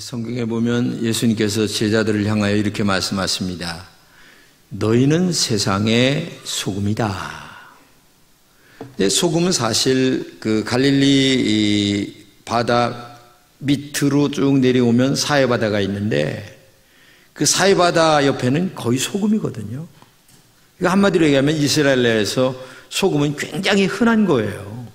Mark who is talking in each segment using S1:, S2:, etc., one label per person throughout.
S1: 성경에 보면 예수님께서 제자들을 향하여 이렇게 말씀하십니다. 너희는 세상의 소금이다. 근데 소금은 사실 그 갈릴리 바다 밑으로 쭉 내려오면 사해바다가 있는데 그 사해바다 옆에는 거의 소금이거든요. 한마디로 얘기하면 이스라엘 내에서 소금은 굉장히 흔한 거예요.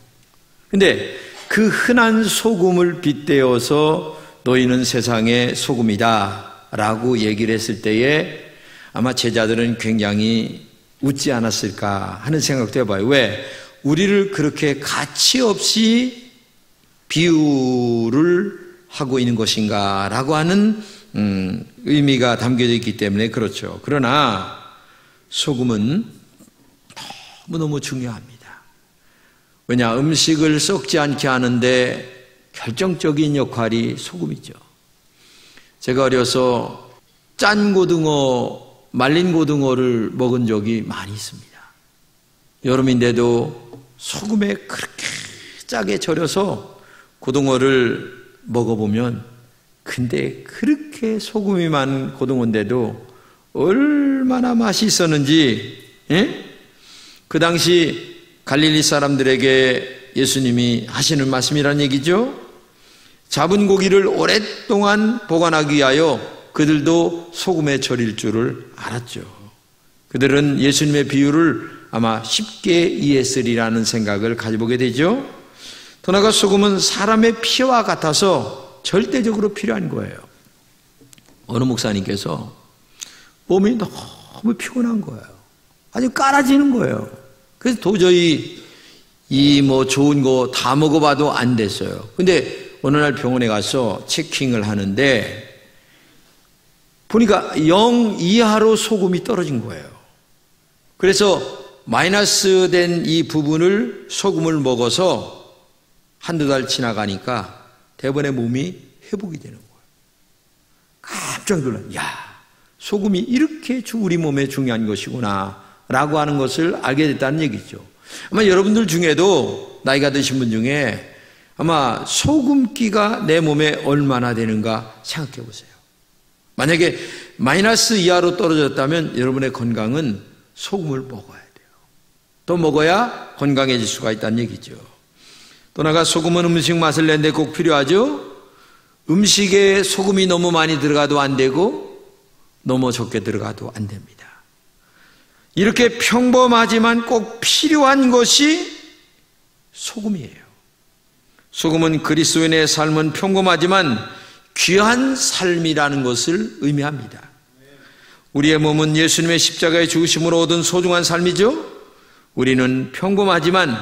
S1: 근데 그 흔한 소금을 빗대어서 너희는 세상의 소금이다 라고 얘기를 했을 때에 아마 제자들은 굉장히 웃지 않았을까 하는 생각도 해봐요. 왜? 우리를 그렇게 가치 없이 비유를 하고 있는 것인가 라고 하는 의미가 담겨져 있기 때문에 그렇죠. 그러나 소금은 너무너무 중요합니다. 왜냐? 음식을 썩지 않게 하는데 결정적인 역할이 소금이죠. 제가 어려서 짠 고등어, 말린 고등어를 먹은 적이 많이 있습니다. 여름인데도 소금에 그렇게 짜게 절여서 고등어를 먹어보면 근데 그렇게 소금이 많은 고등어인데도 얼마나 맛이 있었는지, 그 당시 갈릴리 사람들에게 예수님이 하시는 말씀이란 얘기죠. 잡은 고기를 오랫동안 보관하기 위하여 그들도 소금에 절일 줄을 알았죠. 그들은 예수님의 비유를 아마 쉽게 이해했으리라는 생각을 가져보게 되죠. 더 나아가 소금은 사람의 피와 같아서 절대적으로 필요한 거예요. 어느 목사님께서 몸이 너무 피곤한 거예요. 아주 깔아지는 거예요. 그래서 도저히 이 좋은 거 다 먹어봐도 안 됐어요. 근데 어느 날 병원에 가서 체킹을 하는데 보니까 0 이하로 소금이 떨어진 거예요. 그래서 마이너스 된 이 부분을 소금을 먹어서 한두 달 지나가니까 대번에 몸이 회복이 되는 거예요. 깜짝 놀라요. 야, 소금이 이렇게 우리 몸에 중요한 것이구나 라고 하는 것을 알게 됐다는 얘기죠. 아마 여러분들 중에도 나이가 드신 분 중에 아마 소금기가 내 몸에 얼마나 되는가 생각해 보세요. 만약에 마이너스 이하로 떨어졌다면 여러분의 건강은 소금을 먹어야 돼요. 또 먹어야 건강해질 수가 있다는 얘기죠. 또 나아가 소금은 음식 맛을 내는데 꼭 필요하죠. 음식에 소금이 너무 많이 들어가도 안 되고 너무 적게 들어가도 안 됩니다. 이렇게 평범하지만 꼭 필요한 것이 소금이에요. 소금은 그리스도인의 삶은 평범하지만 귀한 삶이라는 것을 의미합니다. 우리의 몸은 예수님의 십자가의 죽으심으로 얻은 소중한 삶이죠. 우리는 평범하지만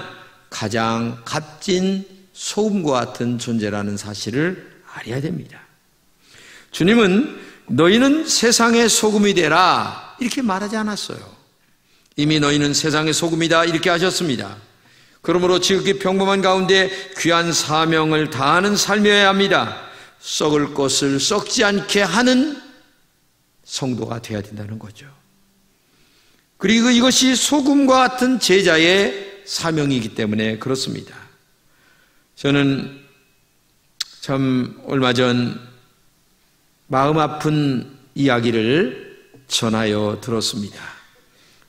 S1: 가장 값진 소금과 같은 존재라는 사실을 알아야 됩니다. 주님은 너희는 세상의 소금이 되라 이렇게 말하지 않았어요. 이미 너희는 세상의 소금이다 이렇게 하셨습니다. 그러므로 지극히 평범한 가운데 귀한 사명을 다하는 삶이어야 합니다. 썩을 것을 썩지 않게 하는 성도가 되어야 된다는 거죠. 그리고 이것이 소금과 같은 제자의 사명이기 때문에 그렇습니다. 저는 참 얼마 전 마음 아픈 이야기를 전하여 들었습니다.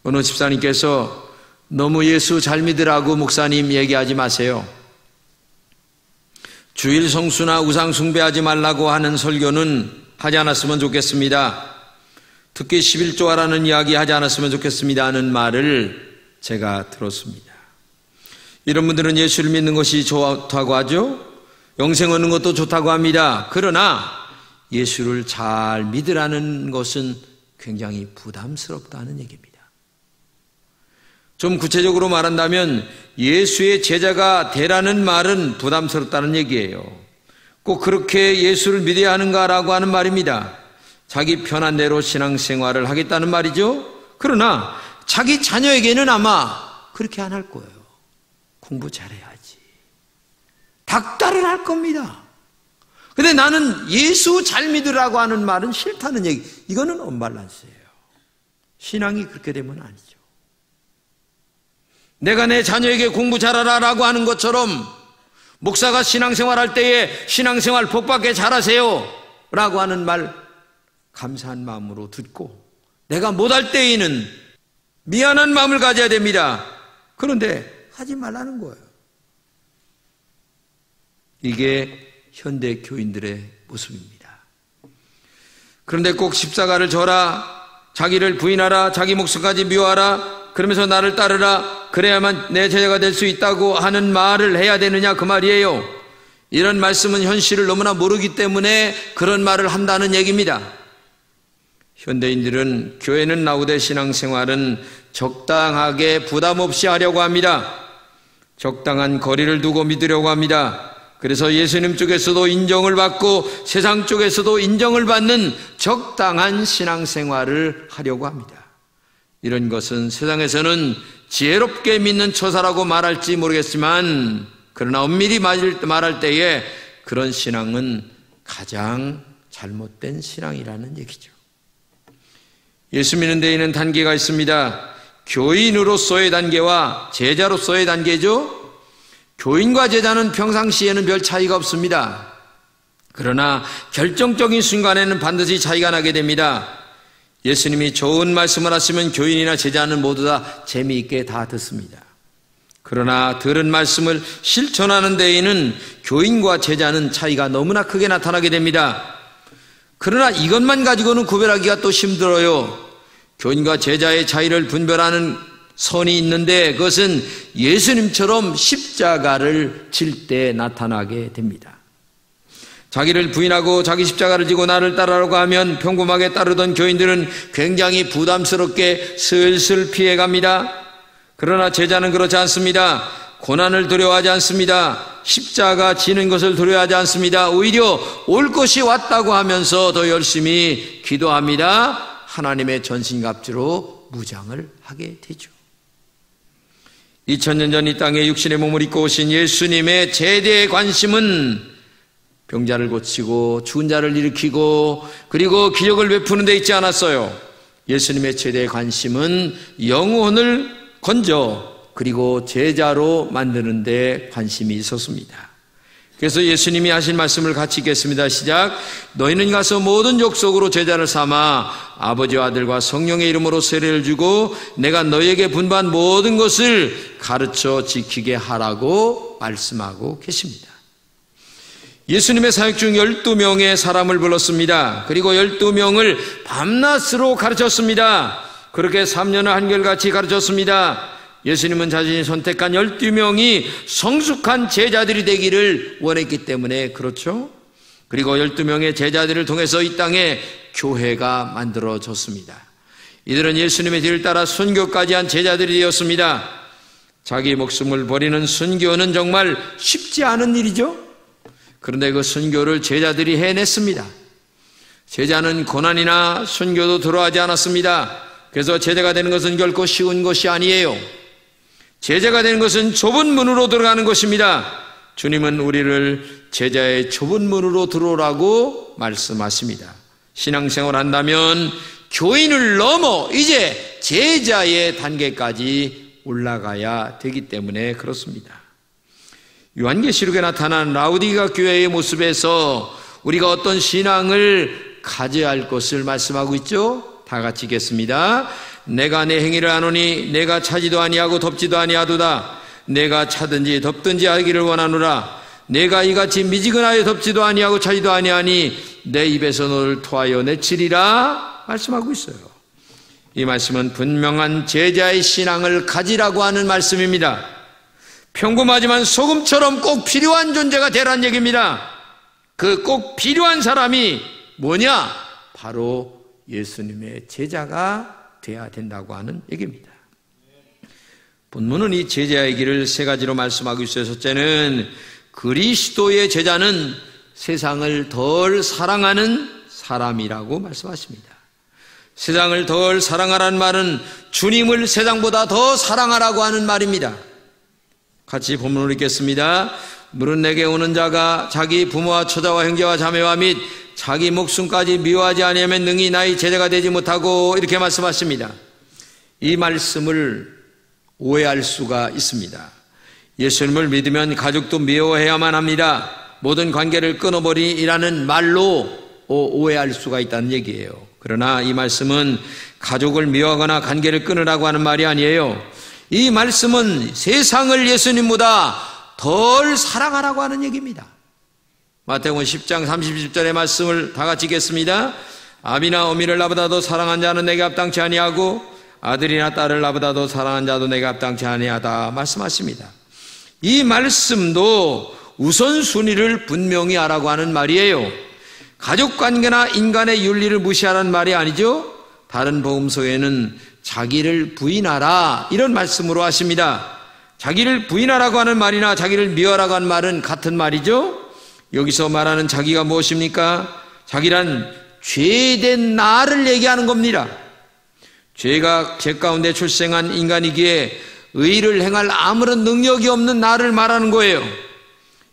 S1: 어느 집사님께서 너무 예수 잘 믿으라고 목사님 얘기하지 마세요. 주일 성수나 우상 숭배하지 말라고 하는 설교는 하지 않았으면 좋겠습니다. 특히 11조하라는 이야기 하지 않았으면 좋겠습니다 하는 말을 제가 들었습니다. 이런 분들은 예수를 믿는 것이 좋다고 하죠. 영생 얻는 것도 좋다고 합니다. 그러나 예수를 잘 믿으라는 것은 굉장히 부담스럽다는 얘기입니다. 좀 구체적으로 말한다면 예수의 제자가 되라는 말은 부담스럽다는 얘기예요. 꼭 그렇게 예수를 믿어야 하는가라고 하는 말입니다. 자기 편한 대로 신앙생활을 하겠다는 말이죠. 그러나 자기 자녀에게는 아마 그렇게 안 할 거예요. 공부 잘해야지. 닥달을 할 겁니다. 근데 나는 예수 잘 믿으라고 하는 말은 싫다는 얘기. 이거는 언밸런스예요. 신앙이 그렇게 되면 아니죠. 내가 내 자녀에게 공부 잘하라라고 하는 것처럼 목사가 신앙생활 할 때에 신앙생활 복받게 잘하세요 라고 하는 말 감사한 마음으로 듣고, 내가 못할 때에는 미안한 마음을 가져야 됩니다. 그런데 하지 말라는 거예요. 이게 현대 교인들의 모습입니다. 그런데 꼭 십자가를 져라, 자기를 부인하라, 자기 목숨까지 미워하라, 그러면서 나를 따르라, 그래야만 내 제자가 될 수 있다고 하는 말을 해야 되느냐, 그 말이에요. 이런 말씀은 현실을 너무나 모르기 때문에 그런 말을 한다는 얘기입니다. 현대인들은 교회는 나오되 신앙생활은 적당하게 부담 없이 하려고 합니다. 적당한 거리를 두고 믿으려고 합니다. 그래서 예수님 쪽에서도 인정을 받고 세상 쪽에서도 인정을 받는 적당한 신앙생활을 하려고 합니다. 이런 것은 세상에서는 지혜롭게 믿는 처사라고 말할지 모르겠지만, 그러나 엄밀히 말할 때에 그런 신앙은 가장 잘못된 신앙이라는 얘기죠. 예수 믿는 데에는 단계가 있습니다. 교인으로서의 단계와 제자로서의 단계죠. 교인과 제자는 평상시에는 별 차이가 없습니다. 그러나 결정적인 순간에는 반드시 차이가 나게 됩니다. 예수님이 좋은 말씀을 하시면 교인이나 제자는 모두 다 재미있게 다 듣습니다. 그러나 들은 말씀을 실천하는 데에는 교인과 제자는 차이가 너무나 크게 나타나게 됩니다. 그러나 이것만 가지고는 구별하기가 또 힘들어요. 교인과 제자의 차이를 분별하는 선이 있는데 그것은 예수님처럼 십자가를 질 때 나타나게 됩니다. 자기를 부인하고 자기 십자가를 지고 나를 따르라고 하면 평범하게 따르던 교인들은 굉장히 부담스럽게 슬슬 피해갑니다. 그러나 제자는 그렇지 않습니다. 고난을 두려워하지 않습니다. 십자가 지는 것을 두려워하지 않습니다. 오히려 올 것이 왔다고 하면서 더 열심히 기도합니다. 하나님의 전신갑주로 무장을 하게 되죠. 2000년 전 이 땅에 육신의 몸을 입고 오신 예수님의 제대의 관심은 병자를 고치고 죽은 자를 일으키고 그리고 기적을 베푸는 데 있지 않았어요. 예수님의 제대의 관심은 영혼을 건져 그리고 제자로 만드는 데 관심이 있었습니다. 그래서 예수님이 하신 말씀을 같이 읽겠습니다. 시작. 너희는 가서 모든 족속으로 제자를 삼아 아버지와 아들과 성령의 이름으로 세례를 주고 내가 너희에게 분부한 모든 것을 가르쳐 지키게 하라고 말씀하고 계십니다. 예수님의 사역 중 12명의 사람을 불렀습니다. 그리고 12명을 밤낮으로 가르쳤습니다. 그렇게 3년을 한결같이 가르쳤습니다. 예수님은 자신이 선택한 12명이 성숙한 제자들이 되기를 원했기 때문에 그렇죠. 그리고 12명의 제자들을 통해서 이 땅에 교회가 만들어졌습니다. 이들은 예수님의 뒤를 따라 순교까지 한 제자들이 되었습니다. 자기 목숨을 버리는 순교는 정말 쉽지 않은 일이죠. 그런데 그 순교를 제자들이 해냈습니다. 제자는 고난이나 순교도 두려워하지 않았습니다. 그래서 제자가 되는 것은 결코 쉬운 것이 아니에요. 제자가 되는 것은 좁은 문으로 들어가는 것입니다. 주님은 우리를 제자의 좁은 문으로 들어오라고 말씀하십니다. 신앙생활을 한다면 교인을 넘어 이제 제자의 단계까지 올라가야 되기 때문에 그렇습니다. 요한계시록에 나타난 라우디가 교회의 모습에서 우리가 어떤 신앙을 가져야 할 것을 말씀하고 있죠. 다 같이 읽겠습니다. 내가 내 행위를 아노니 내가 차지도 아니하고 덮지도 아니하도다. 내가 차든지 덮든지 하기를 원하노라. 내가 이같이 미지근하여 덮지도 아니하고 차지도 아니하니 내 입에서 너를 토하여 내치리라 말씀하고 있어요. 이 말씀은 분명한 제자의 신앙을 가지라고 하는 말씀입니다. 평범하지만 소금처럼 꼭 필요한 존재가 되라는 얘기입니다. 그 꼭 필요한 사람이 뭐냐? 바로 예수님의 제자가 돼야 된다고 하는 얘기입니다. 본문은 이 제자의 길을 세 가지로 말씀하고 있어요. 첫째는 그리스도의 제자는 세상을 덜 사랑하는 사람이라고 말씀하십니다. 세상을 덜 사랑하라는 말은 주님을 세상보다 더 사랑하라고 하는 말입니다. 같이 본문을 읽겠습니다. 물은 내게 오는 자가 자기 부모와 처자와 형제와 자매와 및 자기 목숨까지 미워하지 아니하면 능히 나의 제자가 되지 못하고 이렇게 말씀하십니다. 이 말씀을 오해할 수가 있습니다. 예수님을 믿으면 가족도 미워해야만 합니다. 모든 관계를 끊어버리라는 말로 오해할 수가 있다는 얘기예요. 그러나 이 말씀은 가족을 미워하거나 관계를 끊으라고 하는 말이 아니에요. 이 말씀은 세상을 예수님보다 덜 사랑하라고 하는 얘기입니다. 마태복음 10장 30절의 말씀을 다 같이 읽겠습니다. 아비나 어미를 나보다 더 사랑한 자는 내게 합당치 아니하고 아들이나 딸을 나보다 더 사랑한 자도 내게 합당치 아니하다 말씀하십니다. 이 말씀도 우선순위를 분명히 하라고 하는 말이에요. 가족관계나 인간의 윤리를 무시하라는 말이 아니죠. 다른 복음서에는 자기를 부인하라 이런 말씀으로 하십니다. 자기를 부인하라고 하는 말이나 자기를 미워하라고 하는 말은 같은 말이죠. 여기서 말하는 자기가 무엇입니까? 자기란 죄된 나를 얘기하는 겁니다. 죄가 죄 가운데 출생한 인간이기에 의를 행할 아무런 능력이 없는 나를 말하는 거예요.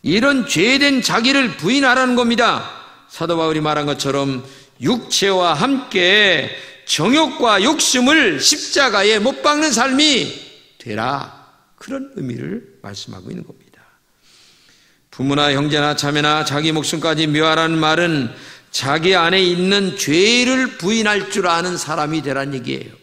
S1: 이런 죄된 자기를 부인하라는 겁니다. 사도 바울이 말한 것처럼 육체와 함께 정욕과 욕심을 십자가에 못 박는 삶이 되라, 그런 의미를 말씀하고 있는 겁니다. 부모나 형제나 자매나 자기 목숨까지 미워하라는 말은 자기 안에 있는 죄를 부인할 줄 아는 사람이 되라는 얘기예요.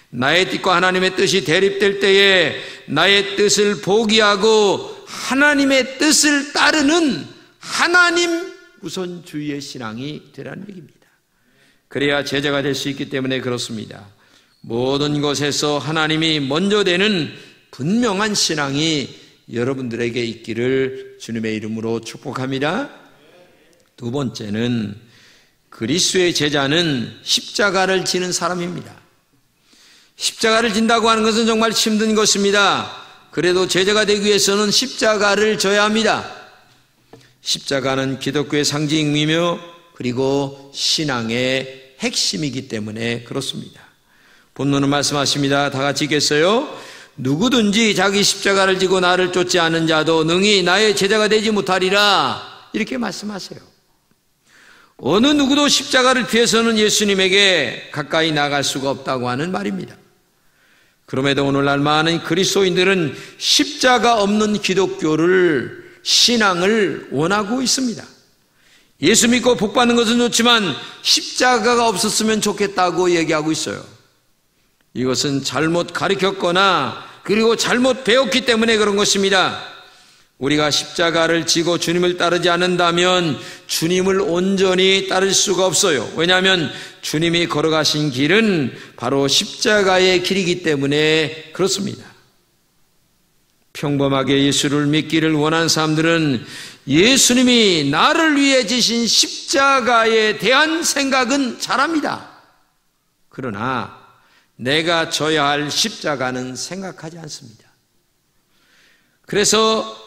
S1: 나의 뜻과 하나님의 뜻이 대립될 때에 나의 뜻을 포기하고 하나님의 뜻을 따르는 하나님 우선주의의 신앙이 되라는 얘기입니다. 그래야 제자가 될 수 있기 때문에 그렇습니다. 모든 것에서 하나님이 먼저 되는 분명한 신앙이 여러분들에게 있기를 주님의 이름으로 축복합니다. 두 번째는 그리스도의 제자는 십자가를 지는 사람입니다. 십자가를 진다고 하는 것은 정말 힘든 것입니다. 그래도 제자가 되기 위해서는 십자가를 져야 합니다. 십자가는 기독교의 상징이며 그리고 신앙의 핵심이기 때문에 그렇습니다. 본문은 말씀하십니다. 다 같이 읽겠어요? 누구든지 자기 십자가를 지고 나를 쫓지 않은 자도 능히 나의 제자가 되지 못하리라, 이렇게 말씀하세요. 어느 누구도 십자가를 피해서는 예수님에게 가까이 나갈 수가 없다고 하는 말입니다. 그럼에도 오늘날 많은 그리스도인들은 십자가 없는 기독교를, 신앙을 원하고 있습니다. 예수 믿고 복 받는 것은 좋지만 십자가가 없었으면 좋겠다고 얘기하고 있어요. 이것은 잘못 가르쳤거나 그리고 잘못 배웠기 때문에 그런 것입니다. 우리가 십자가를 지고 주님을 따르지 않는다면 주님을 온전히 따를 수가 없어요. 왜냐하면 주님이 걸어가신 길은 바로 십자가의 길이기 때문에 그렇습니다. 평범하게 예수를 믿기를 원하는 사람들은 예수님이 나를 위해 지신 십자가에 대한 생각은 잘합니다. 그러나 내가 져야 할 십자가는 생각하지 않습니다. 그래서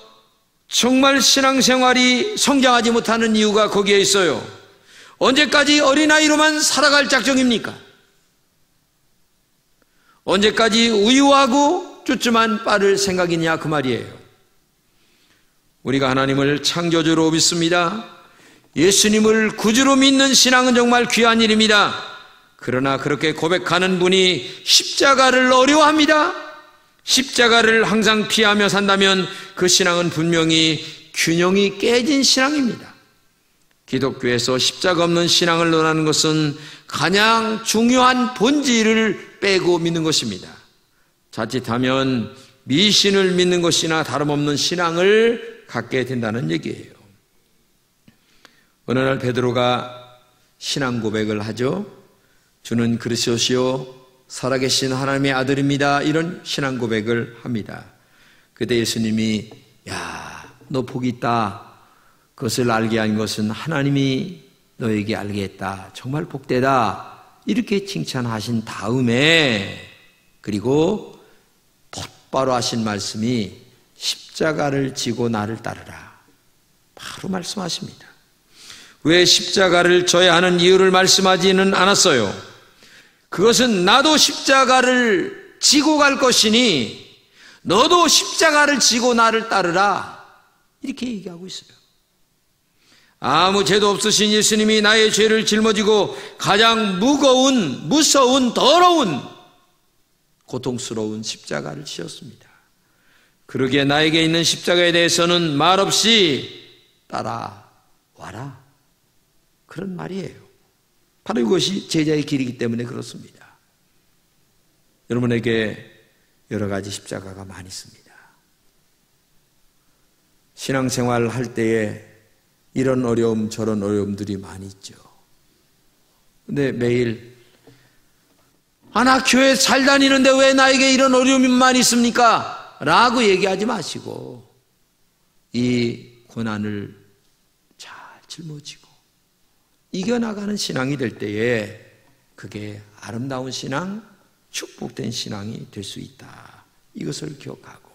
S1: 정말 신앙생활이 성장하지 못하는 이유가 거기에 있어요. 언제까지 어린아이로만 살아갈 작정입니까? 언제까지 우유하고 쭈쭈만 빠를 생각이냐, 그 말이에요. 우리가 하나님을 창조주로 믿습니다. 예수님을 구주로 믿는 신앙은 정말 귀한 일입니다. 그러나 그렇게 고백하는 분이 십자가를 어려워합니다. 십자가를 항상 피하며 산다면 그 신앙은 분명히 균형이 깨진 신앙입니다. 기독교에서 십자가 없는 신앙을 논하는 것은 가장 중요한 본질을 빼고 믿는 것입니다. 자칫하면 미신을 믿는 것이나 다름없는 신앙을 갖게 된다는 얘기예요. 어느 날 베드로가 신앙 고백을 하죠. 주는 그리스도시요 살아계신 하나님의 아들입니다. 이런 신앙 고백을 합니다. 그때 예수님이 야, 너 복이 있다. 그것을 알게 한 것은 하나님이 너에게 알게 했다. 정말 복되다. 이렇게 칭찬하신 다음에 그리고 곧바로 하신 말씀이 십자가를 지고 나를 따르라. 바로 말씀하십니다. 왜 십자가를 져야 하는 이유를 말씀하지는 않았어요. 그것은 나도 십자가를 지고 갈 것이니 너도 십자가를 지고 나를 따르라, 이렇게 얘기하고 있어요. 아무 죄도 없으신 예수님이 나의 죄를 짊어지고 가장 무거운, 무서운, 더러운, 고통스러운 십자가를 지었습니다. 그러기에 나에게 있는 십자가에 대해서는 말없이 따라와라, 그런 말이에요. 바로 이것이 제자의 길이기 때문에 그렇습니다. 여러분에게 여러 가지 십자가가 많이 있습니다. 신앙생활 할 때에 이런 어려움 저런 어려움들이 많이 있죠. 근데 매일 나 교회 잘 다니는데 왜 나에게 이런 어려움이 많이 있습니까? 라고 얘기하지 마시고 이 고난을 잘 짊어지고 이겨나가는 신앙이 될 때에 그게 아름다운 신앙, 축복된 신앙이 될 수 있다. 이것을 기억하고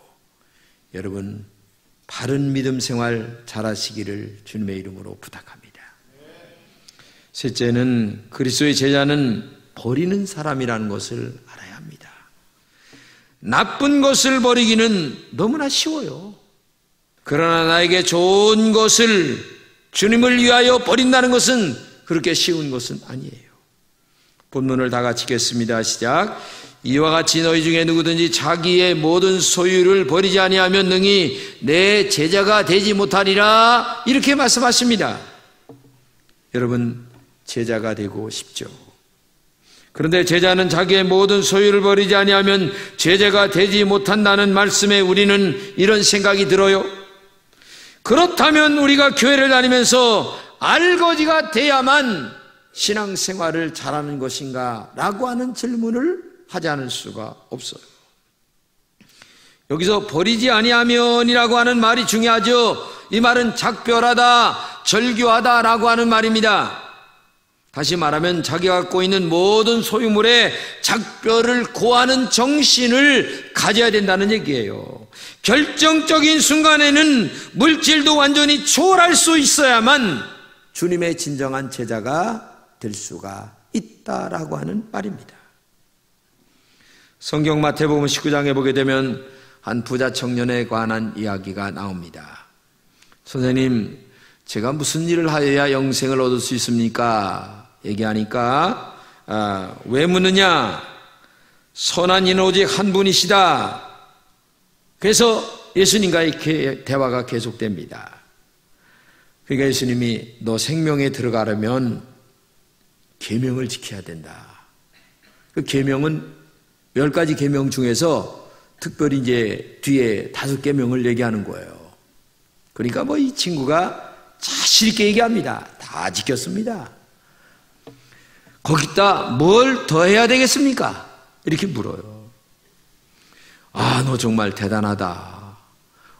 S1: 여러분 바른 믿음 생활 잘하시기를 주님의 이름으로 부탁합니다. 셋째는 그리스도의 제자는 버리는 사람이라는 것을 알아야 합니다. 나쁜 것을 버리기는 너무나 쉬워요. 그러나 나에게 좋은 것을 주님을 위하여 버린다는 것은 그렇게 쉬운 것은 아니에요. 본문을 다 같이 읽겠습니다. 시작. 이와 같이 너희 중에 누구든지 자기의 모든 소유를 버리지 아니하면 능히 내 제자가 되지 못하리라. 이렇게 말씀하십니다. 여러분 제자가 되고 싶죠. 그런데 제자는 자기의 모든 소유를 버리지 아니하면 제자가 되지 못한다는 말씀에 우리는 이런 생각이 들어요. 그렇다면 우리가 교회를 다니면서 알거지가 돼야만 신앙생활을 잘하는 것인가 라고 하는 질문을 하지 않을 수가 없어요. 여기서 버리지 아니하면이라고 하는 말이 중요하죠. 이 말은 작별하다, 절교하다라고 하는 말입니다. 다시 말하면 자기가 갖고 있는 모든 소유물에 작별을 고하는 정신을 가져야 된다는 얘기예요. 결정적인 순간에는 물질도 완전히 초월할 수 있어야만 주님의 진정한 제자가 될 수가 있다라고 하는 말입니다. 성경 마태복음 19장에 보게 되면 한 부자 청년에 관한 이야기가 나옵니다. 선생님, 제가 무슨 일을 하여야 영생을 얻을 수 있습니까? 얘기하니까 왜 묻느냐? 선한 이는 오직 한 분이시다. 그래서 예수님과의 대화가 계속됩니다. 그러니까 예수님이 너 생명에 들어가려면 계명을 지켜야 된다. 그 계명은 10가지 계명 중에서 특별히 이제 뒤에 5계명을 얘기하는 거예요. 그러니까 뭐 이 친구가 자신 있게 얘기합니다. 다 지켰습니다. 거기다 뭘 더 해야 되겠습니까? 이렇게 물어요. 너 정말 대단하다.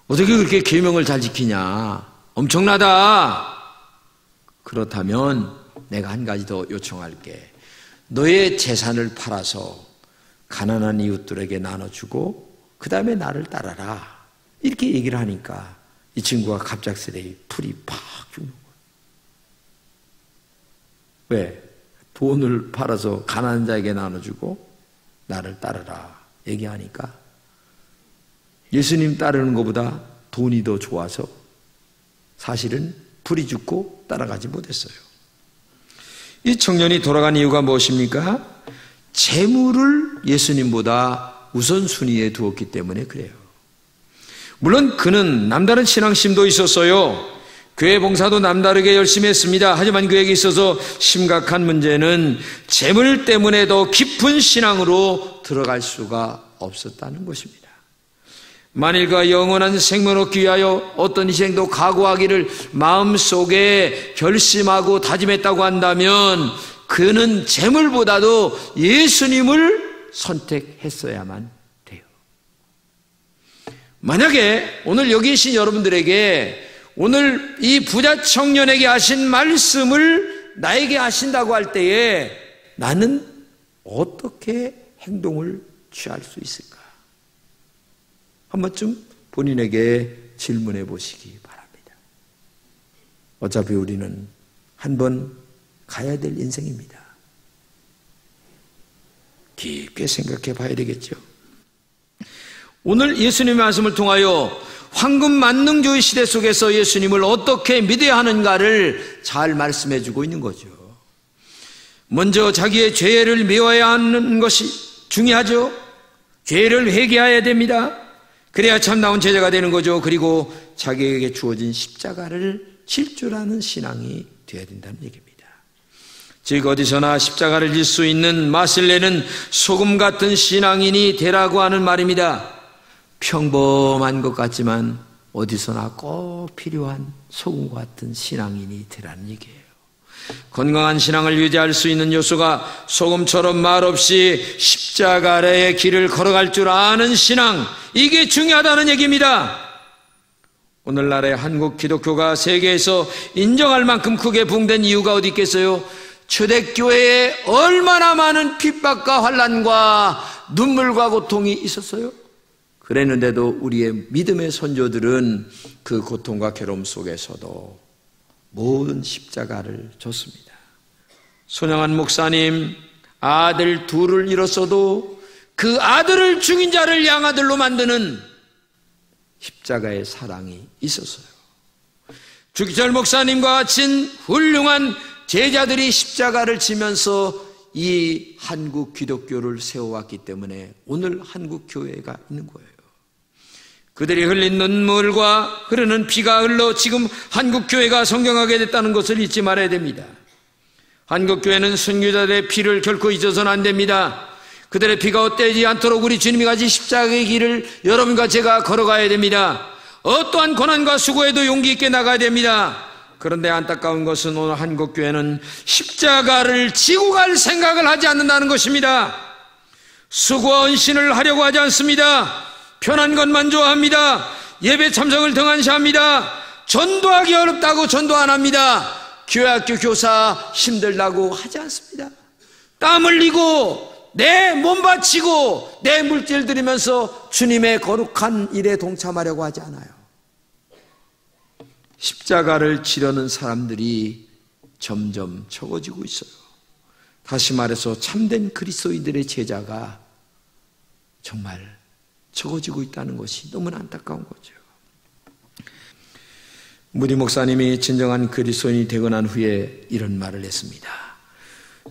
S1: 어떻게 그렇게 계명을 잘 지키냐? 엄청나다. 그렇다면 내가 한 가지 더 요청할게. 너의 재산을 팔아서 가난한 이웃들에게 나눠주고 그 다음에 나를 따라라. 이렇게 얘기를 하니까 이 친구가 갑작스레 풀이 팍 죽는 거예요. 왜? 돈을 팔아서 가난한 자에게 나눠주고 나를 따르라 얘기하니까 예수님 따르는 것보다 돈이 더 좋아서 사실은 풀이 죽고 따라가지 못했어요. 이 청년이 돌아간 이유가 무엇입니까? 재물을 예수님보다 우선순위에 두었기 때문에 그래요. 물론 그는 남다른 신앙심도 있었어요. 교회 봉사도 남다르게 열심히 했습니다. 하지만 그에게 있어서 심각한 문제는 재물 때문에 더 깊은 신앙으로 들어갈 수가 없었다는 것입니다. 만일 그가 영원한 생명을 얻기 위하여 어떤 희생도 각오하기를 마음속에 결심하고 다짐했다고 한다면 그는 재물보다도 예수님을 선택했어야만 돼요. 만약에 오늘 여기 계신 여러분들에게 오늘 이 부자 청년에게 하신 말씀을 나에게 하신다고 할 때에 나는 어떻게 행동을 취할 수 있을까? 한 번쯤 본인에게 질문해 보시기 바랍니다. 어차피 우리는 한 번 가야 될 인생입니다. 깊게 생각해 봐야 되겠죠. 오늘 예수님의 말씀을 통하여 황금 만능주의 시대 속에서 예수님을 어떻게 믿어야 하는가를 잘 말씀해 주고 있는 거죠. 먼저 자기의 죄를 메워야 하는 것이 중요하죠. 죄를 회개해야 됩니다. 그래야 참다운 제자가 되는 거죠. 그리고 자기에게 주어진 십자가를 질 줄 아는 신앙이 되어야 된다는 얘기입니다. 즉 어디서나 십자가를 질 수 있는 마실레는 소금 같은 신앙인이 되라고 하는 말입니다. 평범한 것 같지만 어디서나 꼭 필요한 소금 같은 신앙인이 되라는 얘기예요. 건강한 신앙을 유지할 수 있는 요소가 소금처럼 말없이 십자가 아래의 길을 걸어갈 줄 아는 신앙, 이게 중요하다는 얘기입니다. 오늘날의 한국 기독교가 세계에서 인정할 만큼 크게 붕된 이유가 어디 있겠어요? 초대교회에 얼마나 많은 핍박과 환난과 눈물과 고통이 있었어요? 그랬는데도 우리의 믿음의 선조들은 그 고통과 괴로움 속에서도 모든 십자가를 줬습니다. 손영한 목사님, 아들 둘을 잃었어도 그 아들을 죽인 자를 양아들로 만드는 십자가의 사랑이 있었어요. 주기철 목사님과 같은 훌륭한 제자들이 십자가를 지면서 이 한국 기독교를 세워왔기 때문에 오늘 한국 교회가 있는 거예요. 그들이 흘린 눈물과 흐르는 피가 흘러 지금 한국 교회가 성경하게 됐다는 것을 잊지 말아야 됩니다. 한국 교회는 순교자들의 피를 결코 잊어서는 안 됩니다. 그들의 피가 헛되지 않도록 우리 주님이 가진 십자가의 길을 여러분과 제가 걸어가야 됩니다. 어떠한 고난과 수고에도 용기 있게 나가야 됩니다. 그런데 안타까운 것은 오늘 한국교회는 십자가를 지고 갈 생각을 하지 않는다는 것입니다. 수고와 헌신을 하려고 하지 않습니다. 편한 것만 좋아합니다. 예배 참석을 등한시합니다. 전도하기 어렵다고 전도 안 합니다. 교회학교 교사 힘들다고 하지 않습니다. 땀 흘리고 내 몸 바치고 내 물질 들이면서 주님의 거룩한 일에 동참하려고 하지 않아요. 십자가를 지려는 사람들이 점점 적어지고 있어요. 다시 말해서 참된 그리스도인들의 제자가 정말 적어지고 있다는 것이 너무나 안타까운 거죠. 무디 목사님이 진정한 그리스도인이 되고 난 후에 이런 말을 했습니다.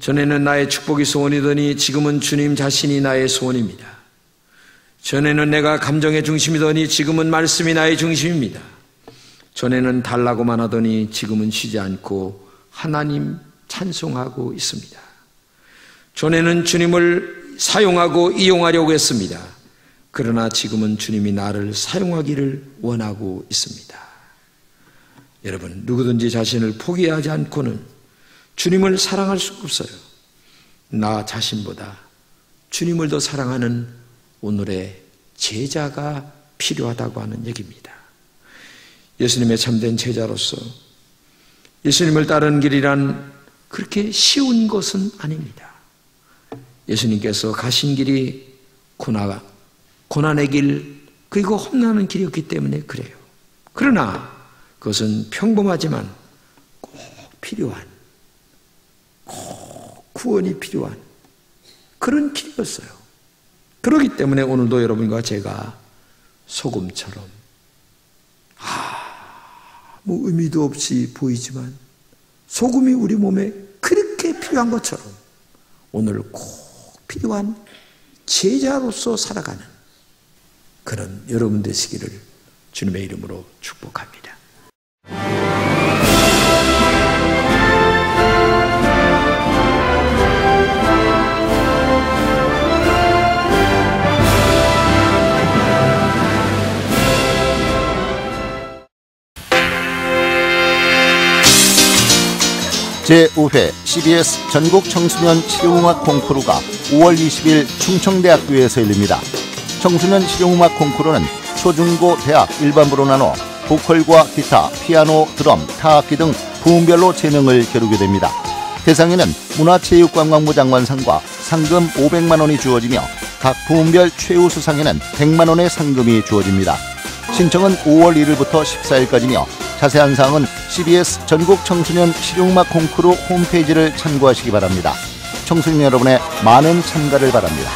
S1: 전에는 나의 축복이 소원이더니 지금은 주님 자신이 나의 소원입니다. 전에는 내가 감정의 중심이더니 지금은 말씀이 나의 중심입니다. 전에는 달라고만 하더니 지금은 쉬지 않고 하나님 찬송하고 있습니다. 전에는 주님을 사용하고 이용하려고 했습니다. 그러나 지금은 주님이 나를 사용하기를 원하고 있습니다. 여러분, 누구든지 자신을 포기하지 않고는 주님을 사랑할 수가 없어요. 나 자신보다 주님을 더 사랑하는 오늘의 제자가 필요하다고 하는 얘기입니다. 예수님의 참된 제자로서 예수님을 따르는 길이란 그렇게 쉬운 것은 아닙니다. 예수님께서 가신 길이 고난의 길, 그리고 험난한 길이었기 때문에 그래요. 그러나 그것은 평범하지만 꼭 필요한, 꼭 구원이 필요한 그런 길이었어요. 그렇기 때문에 오늘도 여러분과 제가 소금처럼 아무 의미도 없이 보이지만 소금이 우리 몸에 그렇게 필요한 것처럼 오늘 꼭 필요한 제자로서 살아가는 그런 여러분 되시기를 주님의 이름으로 축복합니다.
S2: 제5회 CBS 전국 청소년 실용음악 콩쿠르가 5월 20일 충청대학교에서 열립니다. 청소년 실용음악 콩쿠르는 초중고 대학 일반부로 나눠 보컬과 기타, 피아노, 드럼, 타악기 등 부문별로 재능을 겨루게 됩니다. 대상에는 문화체육관광부 장관상과 상금 500만 원이 주어지며 각 부문별 최우수상에는 100만 원의 상금이 주어집니다. 신청은 5월 1일부터 14일까지며 자세한 사항은 CBS 전국 청소년 실용음악 콩쿠르 홈페이지를 참고하시기 바랍니다. 청소년 여러분의 많은 참가를 바랍니다.